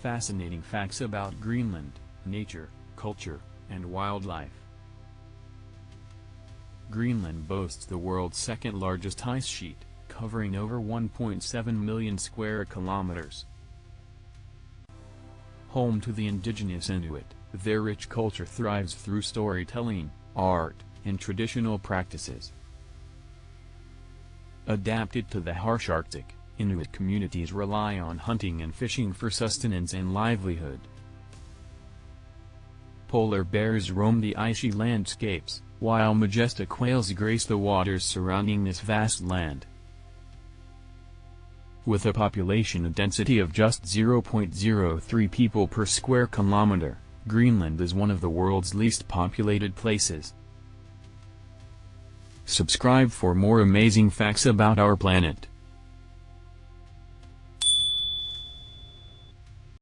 Fascinating facts about Greenland, nature, culture, and wildlife. Greenland boasts the world's second-largest ice sheet, covering over 1.7 million square kilometers. Home to the indigenous Inuit, their rich culture thrives through storytelling, art, and traditional practices. Adapted to the harsh Arctic, Inuit communities rely on hunting and fishing for sustenance and livelihood. Polar bears roam the icy landscapes, while majestic whales grace the waters surrounding this vast land. With a population density of just 0.03 people per square kilometer, Greenland is one of the world's least populated places. Subscribe for more amazing facts about our planet.